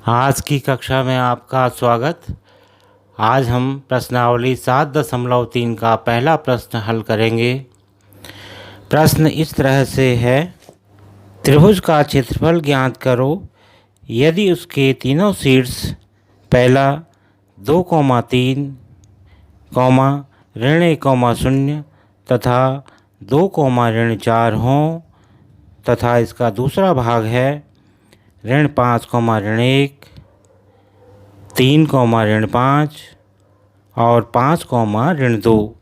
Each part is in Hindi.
आज की कक्षा में आपका स्वागत। आज हम प्रश्नावली 7.3 का पहला प्रश्न हल करेंगे। प्रश्न इस तरह से है, त्रिभुज का क्षेत्रफल ज्ञात करो यदि उसके तीनों शीर्ष पहला 2,3, ऋण 1,0 तथा 2,4 हों तथा इसका दूसरा भाग है ऋण 5, ऋण 1, 3, ऋण 5 और 5, ऋण 2।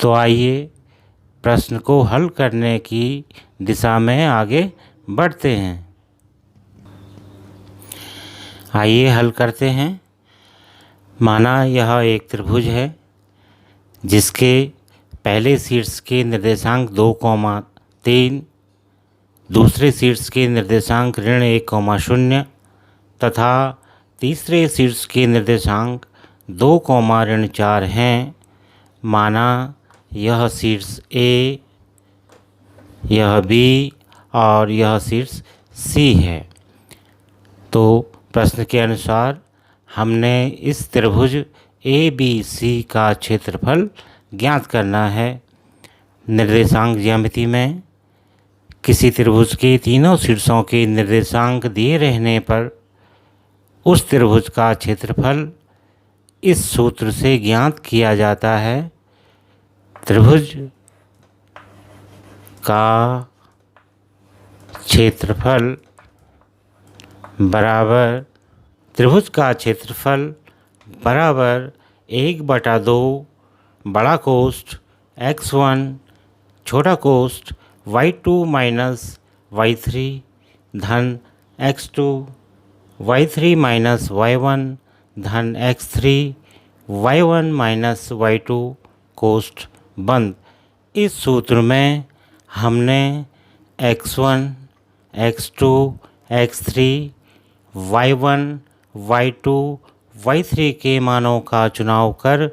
तो आइए प्रश्न को हल करने की दिशा में आगे बढ़ते हैं। आइए हल करते हैं। माना यह एक त्रिभुज है जिसके पहले शीर्ष के निर्देशांक 2,3, दूसरे शीर्ष के निर्देशांक ऋण 1, तथा तीसरे शीर्ष के निर्देशांक 2, ऋण 4 हैं। माना यह शीर्ष ए, यह बी और यह शीर्ष सी है। तो प्रश्न के अनुसार हमने इस त्रिभुज ए बी सी का क्षेत्रफल ज्ञात करना है। निर्देशांक ज्यामिति में किसी त्रिभुज के तीनों शीर्षों के निर्देशांक दिए रहने पर उस त्रिभुज का क्षेत्रफल इस सूत्र से ज्ञात किया जाता है। त्रिभुज का क्षेत्रफल बराबर 1/2 बड़ा कोष्ठ x1 छोटा कोष्ठ y2 माइनस y3 धन x2 y3 माइनस y1 धन x3 y1 माइनस y2 कोष्ठ बंद। इस सूत्र में हमने x1, x2, x3, y1, y2, y3 के मानों का चुनाव कर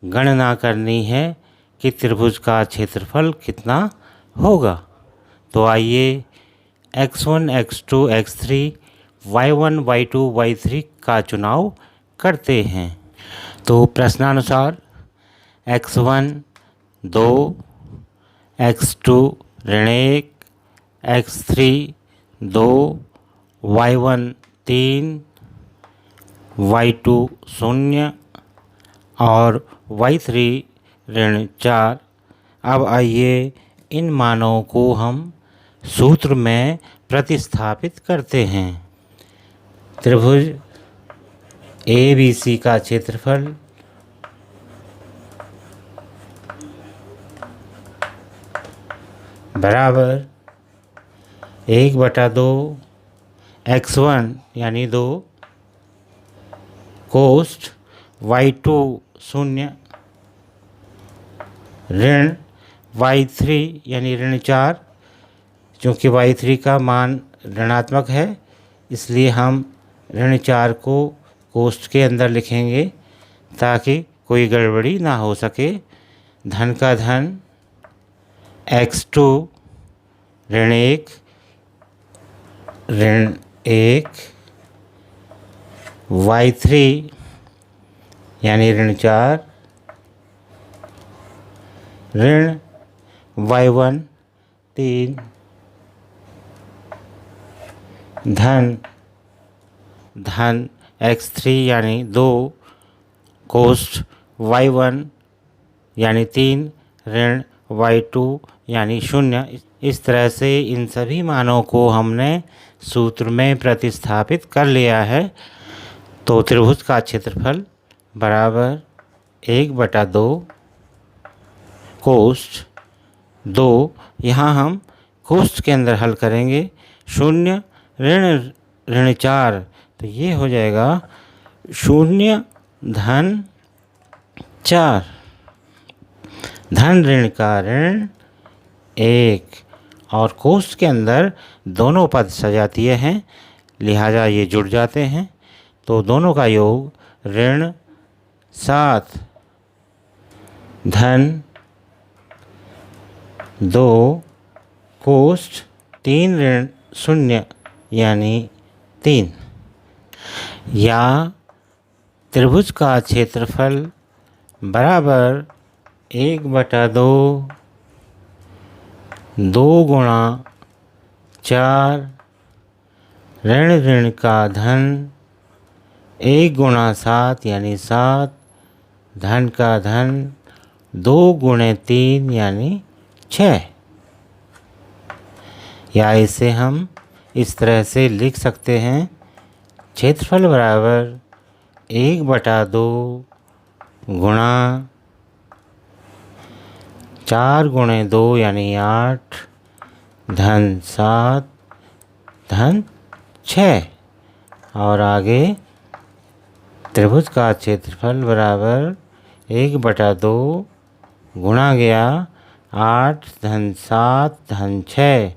गणना करनी है कि त्रिभुज का क्षेत्रफल कितना होगा। तो आइए x1, x2, x3, y1, y2, y3 का चुनाव करते हैं। तो प्रश्नानुसार x1 2, x2 ऋण 1, x3 2, y1 3, y2 0 और y3 ऋण 4। अब आइए इन मानों को हम सूत्र में प्रतिस्थापित करते हैं। त्रिभुज ए बी सी का क्षेत्रफल बराबर 1/2 x1 यानी 2 कोष्ठ y2 0 ऋण y3 यानी ऋण 4। चूँकि y3 का मान ऋणात्मक है इसलिए हम ऋण 4 को कोष्ठ के अंदर लिखेंगे ताकि कोई गड़बड़ी ना हो सके। धन का धन x2 ऋण 1 y3 यानी ऋण 4 ऋण y1 3 धन x3 यानी 2 कोष्ठ y1 यानी 3 ऋण y2 यानी 0। इस तरह से इन सभी मानों को हमने सूत्र में प्रतिस्थापित कर लिया है। तो त्रिभुज का क्षेत्रफल बराबर 1/2 कोष्ठ 2। यहाँ हम कोष्ठ के अंदर हल करेंगे 0 ऋण 4, तो ये हो जाएगा 0 धन 4 धन ऋण का ऋण 1 और कोष्ठ के अंदर दोनों पद सजातीय हैं लिहाजा ये जुड़ जाते हैं। तो दोनों का योग ऋण 7 धन 2 कोष्ठ 3 ऋण 0 यानी 3। या त्रिभुज का क्षेत्रफल बराबर 1/2 2 गुणा 4 ऋण ऋण का धन 1 गुणा 7 यानी 7 धन का धन 2 गुणे 3 यानी 6। या इसे हम इस तरह से लिख सकते हैं, क्षेत्रफल बराबर 1/2 गुणा 4 गुणे 2 यानी 8 धन 7 धन 6। और आगे त्रिभुज का क्षेत्रफल बराबर 1/2 गुणा गया 8 धन 7 धन 6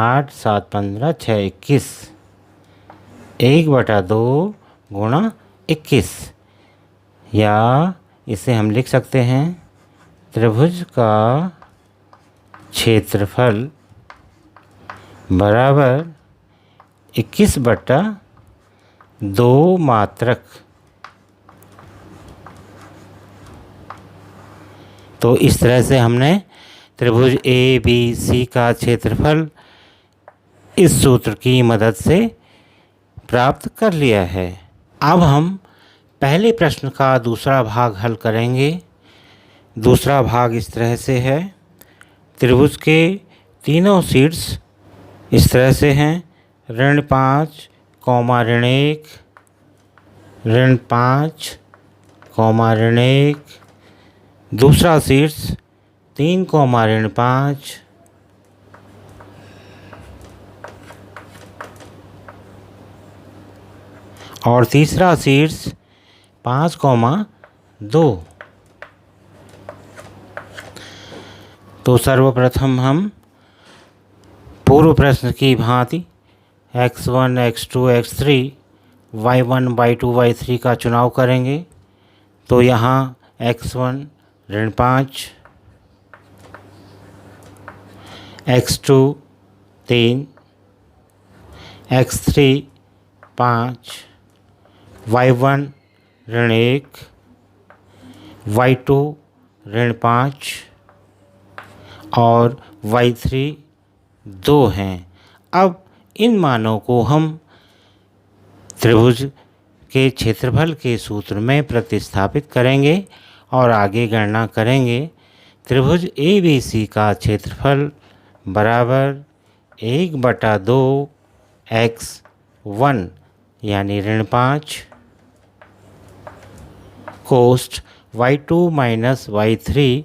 8 7 15 6 21 1/2 गुणा 21। या इसे हम लिख सकते हैं, त्रिभुज का क्षेत्रफल बराबर 21/2 मात्रक। तो इस तरह से हमने त्रिभुज ABC का क्षेत्रफल इस सूत्र की मदद से प्राप्त कर लिया है। अब हम पहले प्रश्न का दूसरा भाग हल करेंगे। दूसरा भाग इस तरह से है, त्रिभुज के तीनों शीर्ष इस तरह से हैं, ऋण 5, ऋण 1, ऋण 5, ऋण 1। दूसरा शीर्ष 3, ऋण 5, और तीसरा शीर्ष 5, 2। तो सर्वप्रथम हम पूर्व प्रश्न की भांति x1, x2, x3, y1, y2, y3 का चुनाव करेंगे। तो यहाँ x1 ऋण 5, x2 3, x3 5, y1 ऋण 1, y2 ऋण 5 और y3 2 हैं। अब इन मानों को हम त्रिभुज के क्षेत्रफल के सूत्र में प्रतिस्थापित करेंगे और आगे गणना करेंगे। त्रिभुज ABC का क्षेत्रफल बराबर 1/2 x1 यानी ऋण 5 कोष्ठ y2 माइनस y3,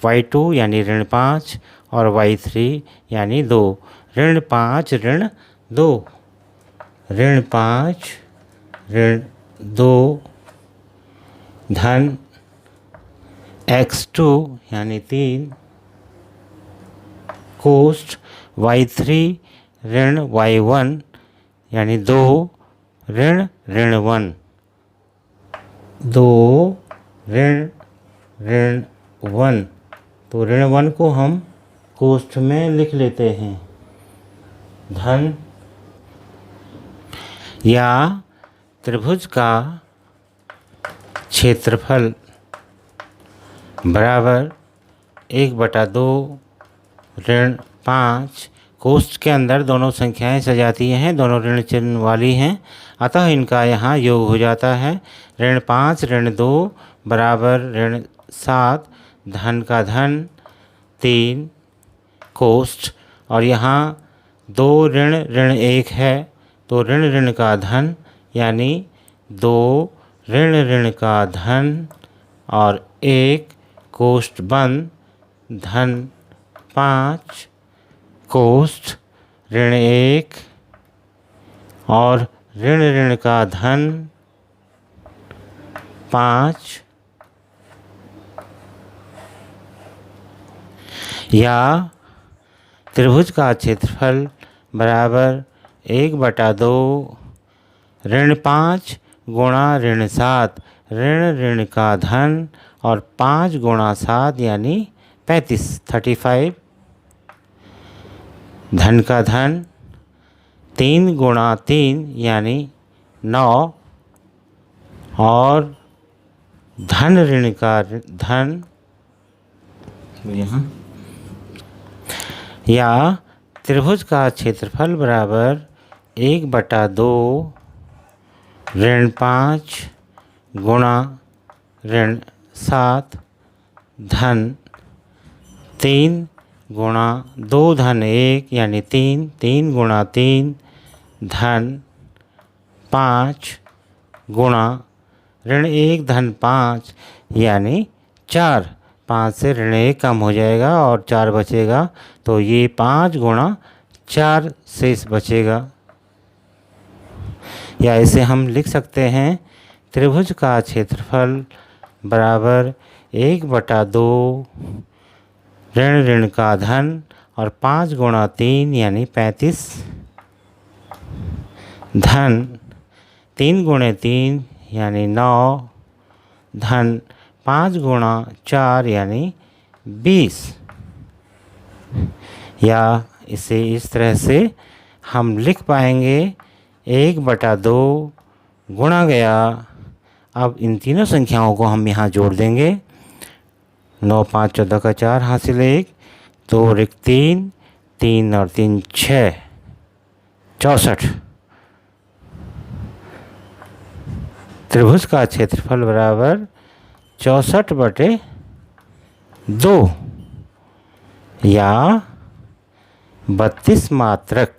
y2 यानी ऋण 5 और y3 यानी 2, ऋण 5 ऋण 2, ऋण 5 ऋण 2 धन x2 यानी 3 कोष्ठ y3 ऋण y1 यानी 2 ऋण ऋण 1, 2 ऋण ऋण 1। तो ऋण 1 को हम कोष्ठ में लिख लेते हैं, धन। या त्रिभुज का क्षेत्रफल बराबर 1/2 ऋण 5। कोष्ठ के अंदर दोनों संख्याएं सजातीय हैं, दोनों ऋण चिन्ह वाली हैं, अतः इनका यहाँ योग हो जाता है। ऋण 5 ऋण 2 बराबर ऋण 7 धन का धन 3 कोष्ठ, और यहाँ 2 ऋण ऋण 1 है, तो ऋण ऋण का धन यानी 2 ऋण ऋण का धन और 1 कोष्ठ बंद धन 5 कोष्ठ ऋण 1 और ऋण ऋण का धन 5। या त्रिभुज का क्षेत्रफल बराबर 1/2 ऋण 5 गुणा ऋण 7 ऋण ऋण का धन और 5 गुणा 7 यानी 35 धन का धन 3 गुणा 3 यानी 9 और धन ऋण का धन यहाँ, या त्रिभुज का क्षेत्रफल बराबर 1/2 ऋण 5 गुणा ऋण 7 धन 3 गुणा 2 धन 1 यानी 3 गुणा 3 धन 5 गुणा ऋण 1 धन 5 यानी 4। 5 से ऋण 1 कम हो जाएगा और 4 बचेगा, तो ये 5 गुणा 4 शेष बचेगा। या इसे हम लिख सकते हैं त्रिभुज का क्षेत्रफल बराबर 1/2 ऋण का धन और 5 गुणा 3 यानी 35 धन 3 गुणे 3 यानी 9 धन 5 गुणा 4 यानी 20। या इसे इस तरह से हम लिख पाएंगे 1/2 गुणा गया। अब इन तीनों संख्याओं को हम यहाँ जोड़ देंगे। 9 5 14 का 4 हासिल 1, 2 और 1 3, 3 और 3 6, 64। त्रिभुज का क्षेत्रफल बराबर 64/2 या 32 मात्रक